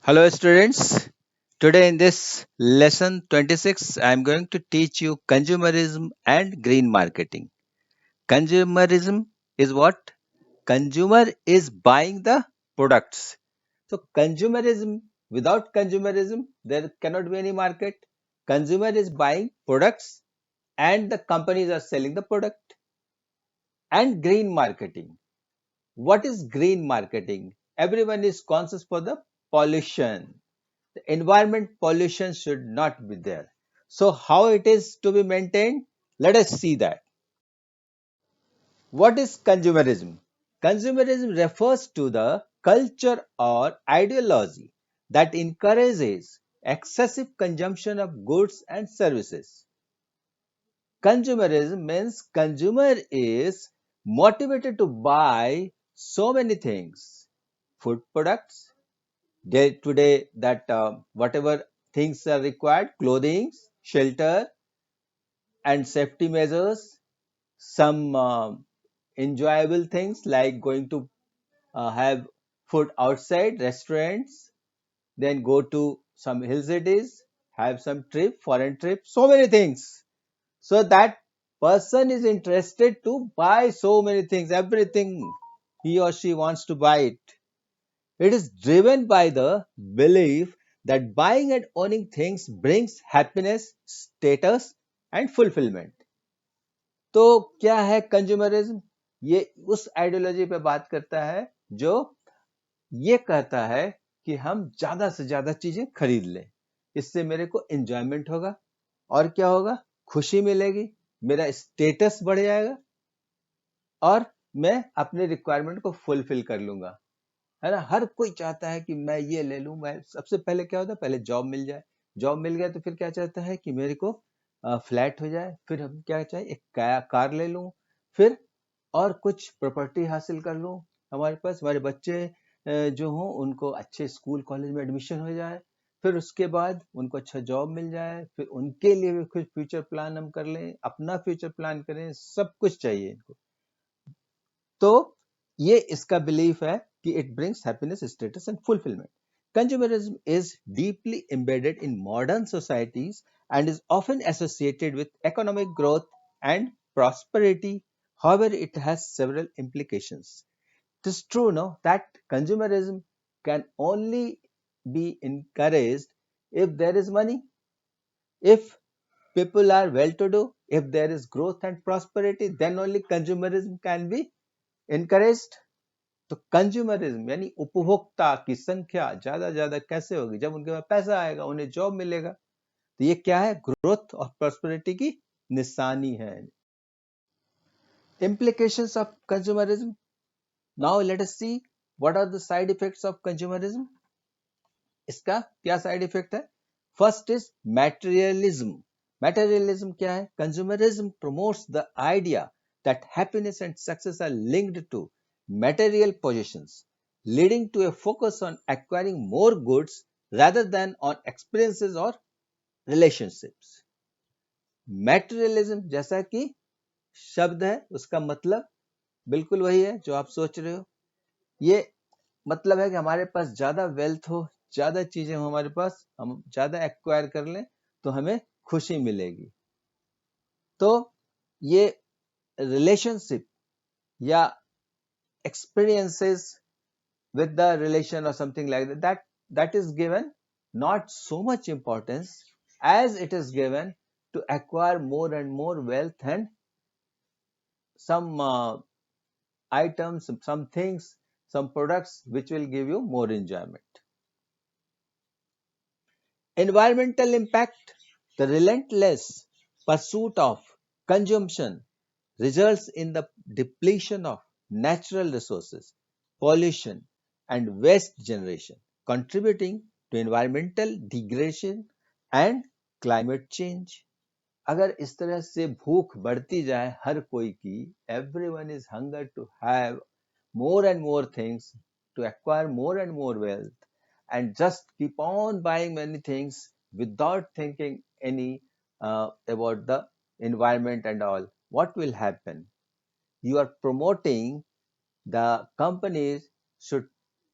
Hello, students. Today, in this lesson 26, I am going to teach you consumerism and green marketing. Consumerism is what? Consumer is buying the products. So, consumerism, without consumerism, there cannot be any market. Consumer is buying products and the companies are selling the product. And green marketing. What is green marketing? Everyone is conscious for the pollution. The environment pollution should not be there. So how it is to be maintained? Let us see that. What is consumerism? Consumerism refers to the culture or ideology that encourages excessive consumption of goods and services. Consumerism means consumer is motivated to buy so many things, food products, day to day, that whatever things are required, clothing, shelter and safety measures, some enjoyable things like going to have food outside restaurants, then go to some hill cities, have some trip, foreign trip, so many things. So that person is interested to buy so many things, everything he or she wants to buy it. It is driven by the belief that buying and owning things brings happiness, status and fulfillment. तो क्या है consumerism? ये उस ideology पे बात करता है जो ये कहता है कि हम ज्यादा से ज्यादा चीजें खरीद लें, इससे मेरे को एंजॉयमेंट होगा और क्या होगा, खुशी मिलेगी, मेरा स्टेटस बढ़ जाएगा और मैं अपने रिक्वायरमेंट को फुलफिल कर लूंगा। है ना? हर कोई चाहता है कि मैं ये ले लूं। मैं सबसे पहले क्या होता है, पहले जॉब मिल जाए, जॉब मिल गया तो फिर क्या चाहता है कि मेरे को फ्लैट हो जाए, फिर हम क्या चाहिए, एक कार ले लूं, फिर और कुछ प्रॉपर्टी हासिल कर लूं, हमारे पास हमारे बच्चे जो हों उनको अच्छे स्कूल कॉलेज में एडमिशन हो जाए, फिर उसके बाद उनको अच्छा जॉब मिल जाए, फिर उनके लिए भी कुछ फ्यूचर प्लान हम कर लें, अपना फ्यूचर प्लान करें, सब कुछ चाहिए इनको। तो ये इसका बिलीफ है कि it brings happiness, status and fulfilment. Consumerism is deeply embedded in modern societies and is often associated with economic growth and prosperity. However, it has several implications. It is true, no, that consumerism can only be encouraged if there is money, if people are well to do, if there is growth and prosperity, then only consumerism can be encouraged. तो consumerism यानी उपभोक्ता की संख्या ज्यादा कैसे होगी? जब उनके पास पैसा आएगा, उन्हें जॉब मिलेगा। तो ये क्या है? ग्रोथ और प्रॉस्पेरिटी की निशानी है। implications of consumerism. Now let us see what are the side effects of consumerism. इसका क्या साइड इफेक्ट है? First is materialism. मैटेरियलिज्म क्या है? Consumerism promotes the idea that happiness and success are linked to material possessions, leading to a focus on acquiring more goods rather than on experiences or relationships. Materialism जैसा कि शब्द है, उसका मतलब बिल्कुल वही है जो आप सोच रहे हो। ये मतलब है कि हमारे पास ज्यादा वेल्थ हो, ज्यादा चीजें हो हमारे पास, हम ज्यादा एक्वायर कर लें तो हमें खुशी मिलेगी। तो ये रिलेशनशिप या experiences with the relation or something like that is given not so much importance as it is given to acquire more and more wealth and some items, some things, some products which will give you more enjoyment. Environmental impact. The relentless pursuit of consumption results in the depletion of natural resources, pollution, and waste generation, contributing to environmental degradation and climate change. अगर इस तरह से भूख बढ़ती जाए हर कोई की, everyone is hunger to have more and more things, to acquire more and more wealth, and just keep on buying many things without thinking any about the environment and all, what will happen? You are promoting the companies should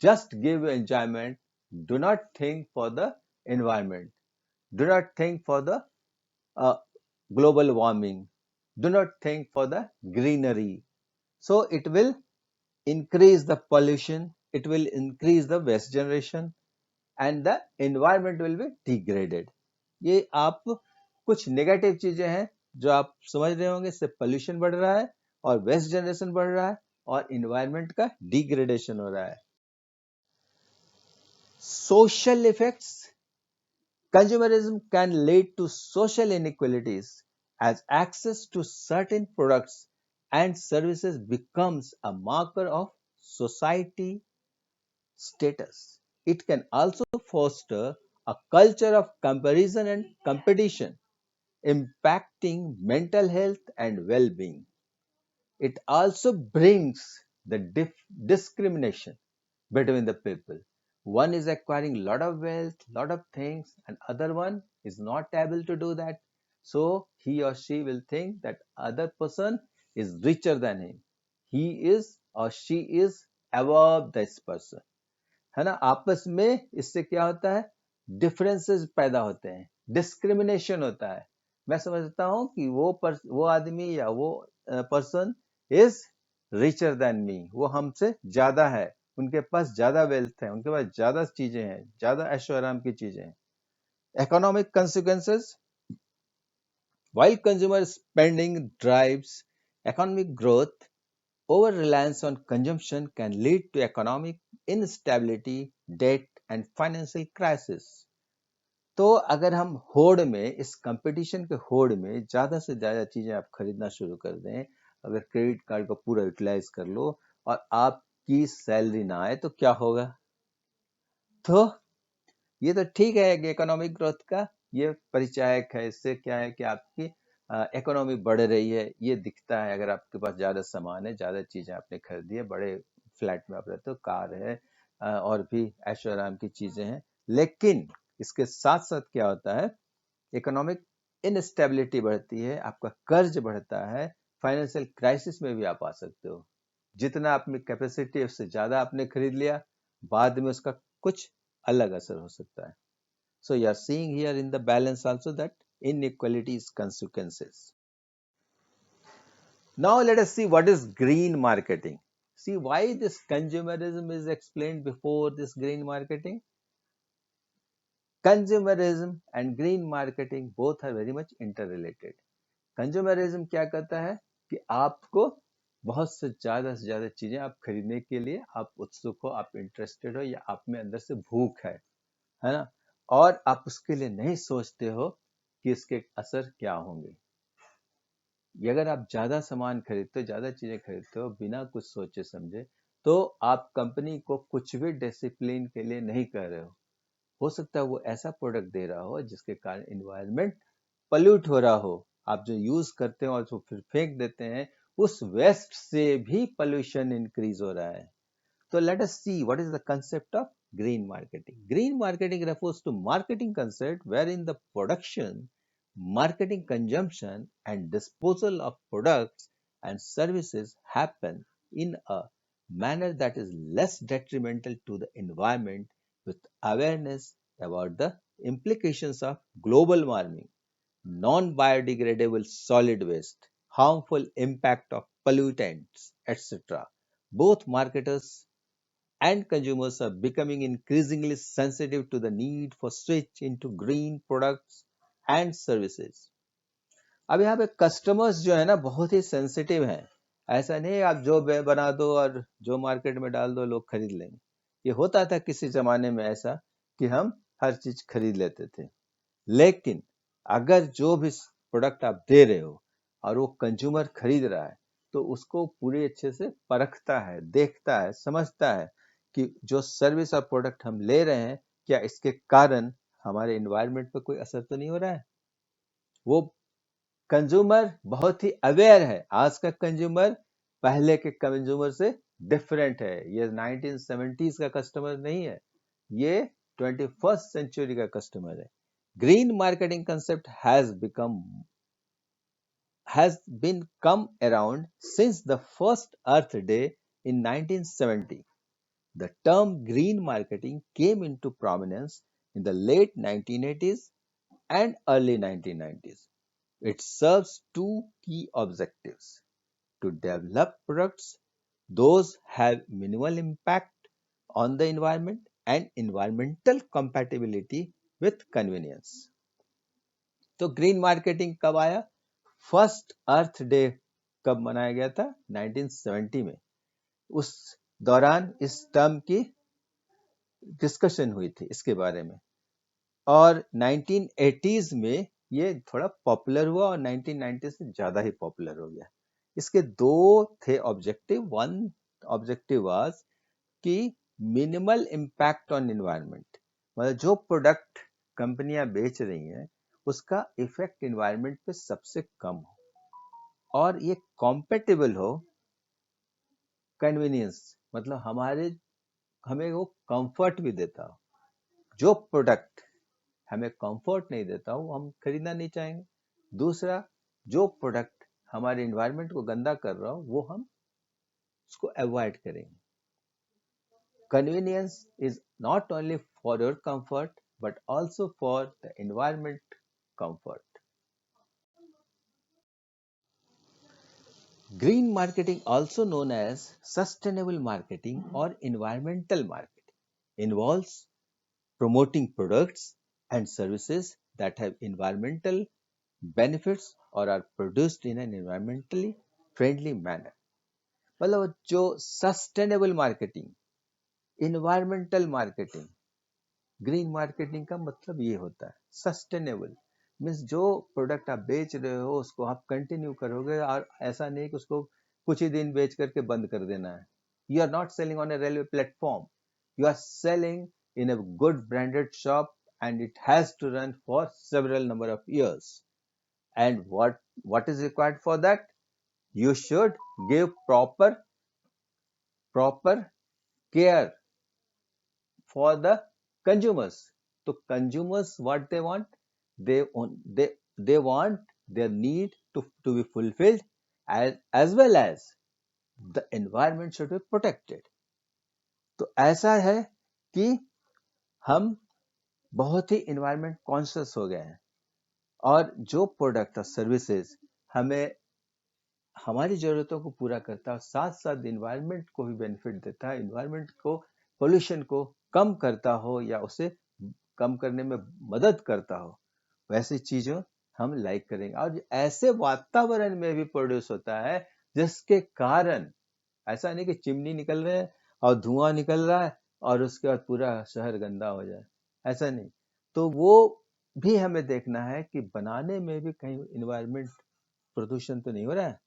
just give you enjoyment, Do not think for the environment. Do not think for the uh, global warming. Do not think for the greenery. So it will increase the pollution, it will increase the waste generation, and the environment will be degraded. ये आप कुछ negative चीजें हैं जो आप समझ रहे होंगे, इससे पोल्यूशन बढ़ रहा है और वेस्ट जनरेशन बढ़ रहा है और इन्वायरमेंट का डिग्रेडेशन हो रहा है. Social effects. Consumerism can lead to social inequalities as access to certain products and services becomes a marker of society status. It can also foster a culture of comparison and competition, impacting mental health and well being. It also brings the discrimination between the people. One is acquiring lot of wealth, lot of things, and other one is not able to do that. So he or she will think that other person is richer than him. He is or she is above this person. है ना. आपस में इससे क्या होता है, differences पैदा होते हैं, डिस्क्रिमिनेशन होता है. मैं समझता हूं कि वो आदमी या वो person is richer than me, वो हमसे ज्यादा है, उनके पास ज्यादा वेल्थ है, उनके पास ज्यादा चीजें हैं, ज्यादा ऐशो आराम की चीजें हैं. Economic consequences. While consumer spending drives economic growth, over-reliance on consumption can lead to economic instability, debt, and financial crisis. तो अगर हम होड़ में, इस कंपटीशन के होड़ में ज्यादा से ज्यादा चीजें आप खरीदना शुरू कर दें, अगर क्रेडिट कार्ड को पूरा यूटिलाइज कर लो और आपकी सैलरी ना आए तो क्या होगा. तो ये तो ठीक है कि इकोनॉमिक ग्रोथ का ये परिचायक है, इससे क्या है कि आपकी इकोनॉमी बढ़ रही है, ये दिखता है. अगर आपके पास ज्यादा सामान है, ज्यादा चीजें आपने खरीदी है, बड़े फ्लैट में आप रहते हो, कार है, और भी ऐशो आराम की चीजें हैं, लेकिन इसके साथ साथ क्या होता है, इकोनॉमिक इनस्टेबिलिटी बढ़ती है, आपका कर्ज बढ़ता है, फाइनेंशियल क्राइसिस में भी आप आ सकते हो. जितना आप में कैपेसिटी है उससे ज्यादा आपने खरीद लिया, बाद में उसका कुछ अलग असर हो सकता है. So you are seeing here in the balance also that inequality is consequences. Now let us see what is green marketing. See why this consumerism is explained before this green marketing. Consumerism and green marketing both are very much interrelated. Consumerism क्या कहता है कि आपको बहुत से ज्यादा चीजें आप खरीदने के लिए आप उत्सुक हो, आप इंटरेस्टेड हो, या आप में अंदर से भूख है ना, और आप उसके लिए नहीं सोचते हो कि इसके असर क्या होंगे. ये अगर आप ज्यादा सामान खरीदते हो, ज्यादा चीजें खरीदते हो बिना कुछ सोचे समझे, तो आप कंपनी को कुछ भी डिसिप्लिन के लिए नहीं कर रहे हो सकता है वो ऐसा प्रोडक्ट दे रहा हो जिसके कारण इन्वायरमेंट पल्यूट हो रहा हो, आप जो यूज करते हो और जो फिर फेंक देते हैं, उस वेस्ट से भी पोल्यूशन इंक्रीज हो रहा है. So let us see what is the concept of green marketing. Green marketing refers to marketing concept wherein the production, marketing, consumption, and disposal of products and services happen in a manner that is less detrimental to the environment, with awareness about the implications of global warming, non-biodegradable solid waste, harmful impact of pollutants, etc. Both marketers and consumers are becoming increasingly sensitive to the need for switch into green products and services. अब यहाँ पे customers जो है ना बहुत ही sensitive हैं. ऐसा नहीं आप जो बना दो और जो मार्केट में डाल दो लोग खरीद लेंगे. ये होता था किसी जमाने में ऐसा कि हम हर चीज खरीद लेते थे, लेकिन अगर जो भी प्रोडक्ट आप दे रहे हो और वो कंज्यूमर खरीद रहा है, तो उसको पूरी अच्छे से परखता है, देखता है, समझता है कि जो सर्विस और प्रोडक्ट हम ले रहे हैं, क्या इसके कारण हमारे एनवायरनमेंट पर कोई असर तो नहीं हो रहा है. वो कंज्यूमर बहुत ही अवेयर है. आज का कंज्यूमर पहले के कंज्यूमर से डिफरेंट है. ये 1970s का कस्टमर नहीं है, ये 21st सेंचुरी का कस्टमर है. Green marketing concept has been come around since the first Earth Day in 1970. The term green marketing came into prominence in the late 1980s and early 1990s. It serves two key objectives: to develop products those have minimal impact on the environment and environmental compatibility with convenience. तो green marketing कब आया? First अर्थ day कब मनाया गया था? 1970 में। उस दौरान इस टर्म की डिस्कशन हुई थी इसके बारे में, और 1980s में ये थोड़ा पॉपुलर हुआ और 1990 से ज्यादा ही पॉपुलर हो गया। इसके दो थे ऑब्जेक्टिव। वन ऑब्जेक्टिव वाज कि मिनिमल इम्पैक्ट ऑन एनवायरनमेंट, मतलब जो प्रोडक्ट कंपनियां बेच रही हैं उसका इफेक्ट एनवायरनमेंट पे सबसे कम हो और ये कॉम्पेटेबल हो कन्वीनियंस, मतलब हमें वो कंफर्ट भी देता हो। जो प्रोडक्ट हमें कंफर्ट नहीं देता हो हम खरीदना नहीं चाहेंगे। दूसरा, जो प्रोडक्ट हमारे एनवायरनमेंट को गंदा कर रहा हो वो हम उसको अवॉइड करेंगे। Convenience is not only for your comfort but also for the environment comfort. Green marketing, also known as sustainable marketing or environmental marketing, involves promoting products and services that have environmental benefits or are produced in an environmentally friendly manner. मतलब जो sustainable marketing, environmental marketing, green marketing का मतलब ये होता है। Sustainable means जो product आप बेच रहे हो उसको आप कंटिन्यू करोगे, और ऐसा नहीं कि उसको कुछ ही दिन बेच करके बंद कर देना है। You are not selling on a railway platform, you are selling in a good branded shop and it has to run for several number of years. And what is required for that? You should give proper care for the consumers. So consumers, what they want, they want their need to be fulfilled, as well as the environment should be protected. तो ऐसा है कि हम बहुत ही environment conscious हो गए हैं, और जो प्रोडक्ट और सर्विसेज हमें हमारी जरूरतों को पूरा करता है, साथ साथ इन्वायरमेंट को भी बेनिफिट देता है, इन्वायरमेंट को, पोल्यूशन को कम करता हो या उसे कम करने में मदद करता हो, वैसी चीजों हम लाइक करेंगे। और ऐसे वातावरण में भी प्रोड्यूस होता है जिसके कारण ऐसा नहीं कि चिमनी निकल रहे हैं और धुआं निकल रहा है और उसके बाद पूरा शहर गंदा हो जाए, ऐसा नहीं। तो वो भी हमें देखना है कि बनाने में भी कहीं इन्वायरमेंट प्रदूषण तो नहीं हो रहा है।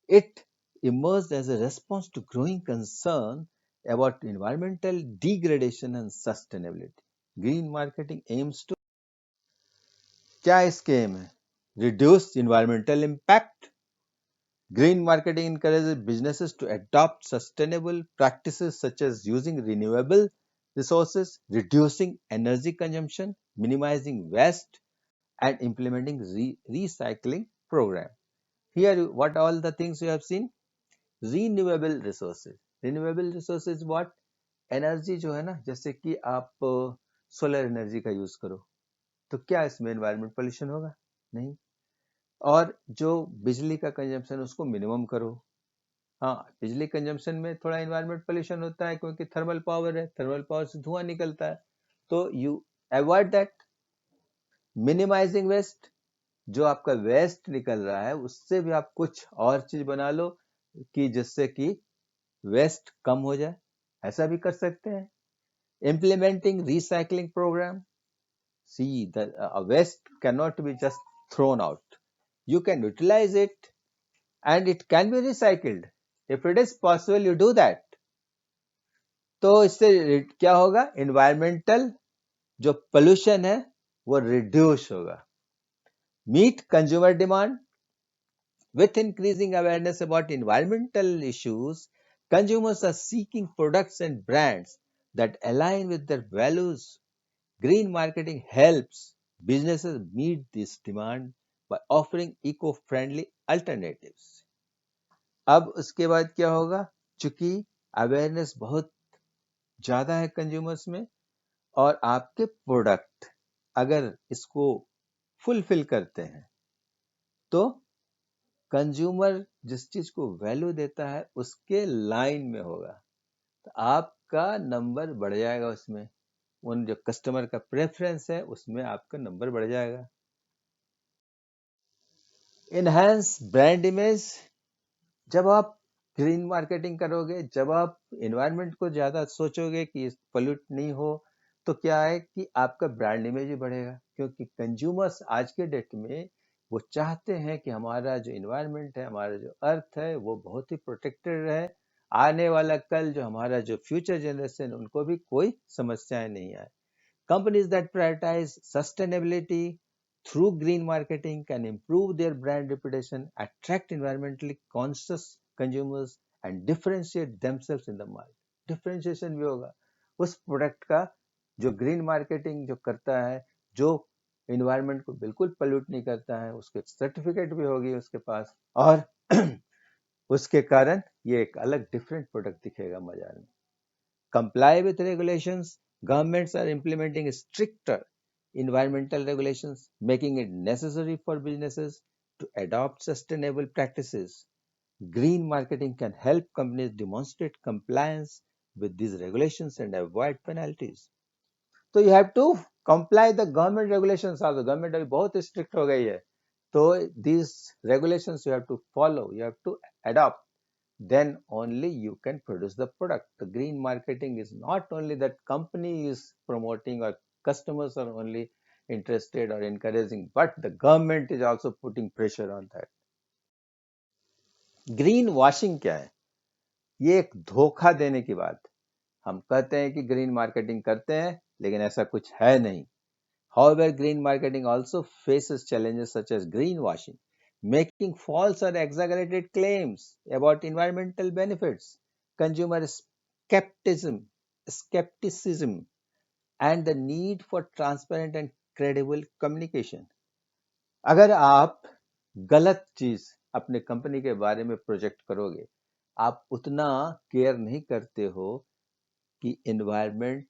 It emerged as a response to growing concern about environmental degradation and sustainability. Green marketing aims to, क्या इसके एम है? Reduce environmental impact. Green marketing encourages businesses to adopt sustainable practices such as using renewable resources, reducing energy consumption, minimizing waste, and implementing recycling program. Here, what all the things you have seen? Renewable resources. Renewable resources what? Energy जो है ना, जैसे कि आप solar energy का use करो, तो क्या इसमें एनवायरमेंट पोल्यूशन होगा? नहीं। और जो बिजली का कंजम्पशन उसको मिनिमम करो। हाँ, बिजली कंजम्पशन में थोड़ा एनवायरमेंट पोल्यूशन होता है क्योंकि थर्मल पावर है, थर्मल पावर से धुआं निकलता है, तो you avoid that. Minimising waste, जो आपका वेस्ट निकल रहा है उससे भी आप कुछ और चीज बना लो कि जिससे कि वेस्ट कम हो जाए, ऐसा भी कर सकते हैं। Implementing recycling program. See, the waste cannot be just thrown out. You can utilize it and it can be recycled. If it is possible, you do that. तो इससे क्या होगा? Environmental जो pollution है वो reduce होगा। Meet consumer demand. With increasing awareness about environmental issues, consumers are seeking products and brands that align with their values. Green marketing helps businesses meet this demand by offering eco-friendly alternatives. अब उसके बाद क्या होगा? चूंकि awareness बहुत ज़्यादा है consumers में, और आपके प्रोडक्ट अगर इसको फुलफिल करते हैं, तो कंज्यूमर जिस चीज को वैल्यू देता है उसके लाइन में होगा, तो आपका नंबर बढ़ जाएगा उसमें, उन जो कस्टमर का प्रेफरेंस है उसमें आपका नंबर बढ़ जाएगा। इनहेंस ब्रांड इमेज, जब आप ग्रीन मार्केटिंग करोगे, जब आप एनवायरनमेंट को ज्यादा सोचोगे कि पोल्यूट नहीं हो, तो क्या है कि आपका ब्रांड इमेज भी बढ़ेगा, क्योंकि कंज्यूमर्स आज के डेट में वो चाहते हैं कि हमारा जो एनवायरनमेंट है, हमारा जो अर्थ है, वो बहुत ही प्रोटेक्टेड रहे। आने वाला कल जो हमारा जो फ्यूचर जनरेशन, उनको भी कोई समस्याएं नहीं आए। Companies that prioritize sustainability through green marketing can improve their brand reputation, attract environmentally conscious consumers, and differentiate themselves in the market. Differentiation भी होगा उस प्रोडक्ट का जो ग्रीन मार्केटिंग जो करता है, जो इन्वायरमेंट को बिल्कुल पोल्यूट नहीं करता है, उसके सर्टिफिकेट भी होगी उसके पास, और उसके कारण ये एक अलग डिफरेंट प्रोडक्ट दिखेगा बाजार में। Comply with regulations. Governments are implementing stricter environmental regulations, making it necessary for businesses to adopt sustainable practices. Green marketing can help companies demonstrate compliance with these regulations and avoid penalties. So you have to comply the government regulations also. Government अभी बहुत strict हो गई है, तो these regulations you have to follow, you have to adopt, then only you can produce the product. The green marketing is not only that company is promoting or customers are only interested or encouraging, but the government is also putting pressure on that. Green washing क्या है? ये एक धोखा देने की बात। हम कहते हैं कि ग्रीन मार्केटिंग करते हैं, लेकिन ऐसा कुछ है नहीं। However, green marketing also faces challenges such as greenwashing, making false or exaggerated claims about environmental benefits, consumer skepticism, and the need for transparent and credible communication. अगर आप गलत चीज अपने कंपनी के बारे में प्रोजेक्ट करोगे, आप उतना केयर नहीं करते हो कि एनवायरमेंट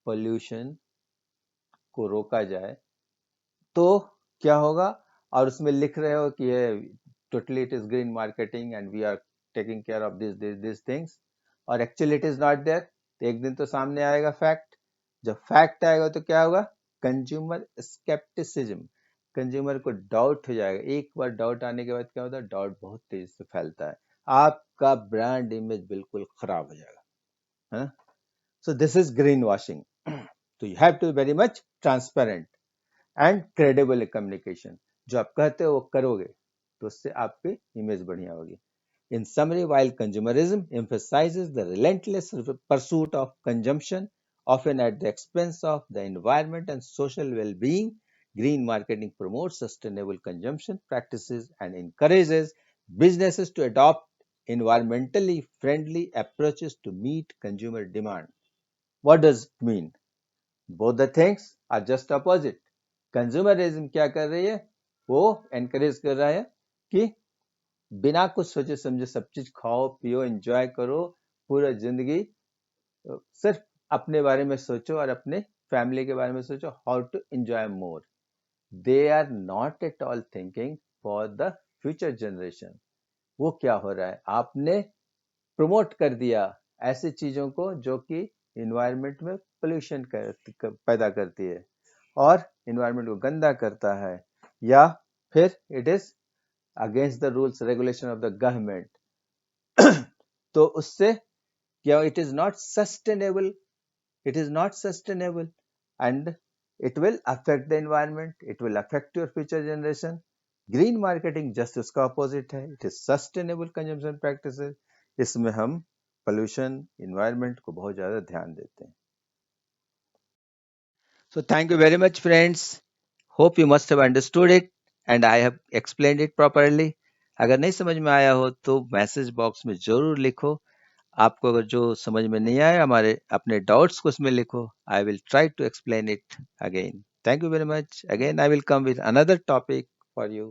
पोल्यूशन को रोका जाए, तो क्या होगा? और उसमें लिख रहे हो कि ये totally it is green marketing and we are taking care of this things, और actually it is not there. तो एक दिन तो सामने आएगा फैक्ट। जब फैक्ट आएगा तो क्या होगा? कंज्यूमर स्केप्टिसिज्म, कंज्यूमर को डाउट हो जाएगा। एक बार डाउट आने के बाद क्या होता है? डाउट बहुत तेजी से फैलता है, आपका ब्रांड इमेज बिल्कुल खराब हो जाएगा, है ना? So this is green washing. तो you have to very much transparent and credible communication. जो आप कहते हो वो करोगे, तो उससे आपकी इमेज बढ़िया होगी। In summary, while consumerism emphasizes the relentless pursuit of consumption, often at the expense of the environment and social well-being, green marketing promotes sustainable consumption practices and encourages businesses to adopt environmentally friendly approaches to meet consumer demand. What does it mean? Both the things are just opposite. Consumerism क्या कर रही है? वो encourage कर रहा है कि बिना कुछ सोचे समझे सब चीज खाओ पियो एंजॉय करो, पूरा जिंदगी सिर्फ अपने बारे में सोचो और अपने फैमिली के बारे में सोचो, how to enjoy more. They are not at all thinking for the future generation. वो क्या हो रहा है? आपने प्रमोट कर दिया ऐसी चीजों को जो कि इन्वायरमेंट में पोल्यूशन पैदा करती है और इन्वायरमेंट को गंदा करता है, या फिर it is against the rules regulation of the government. तो उससे क्या? It is not sustainable, it is not sustainable and it will affect the environment, it will affect your future generation. Green marketing just उसका opposite है, it is sustainable consumption practices. इसमें हम pollution environment को बहुत ज्यादा ध्यान देते हैं। So thank you very much, friends. Hope you must have understood it and I have explained it properly. अगर नहीं समझ में आया हो तो मैसेज बॉक्स में जरूर लिखो। आपको अगर जो समझ में नहीं आया, हमारे अपने डाउट्स को उसमें लिखो। I will try to explain it again. Thank you very much. Again I will come with another topic for you.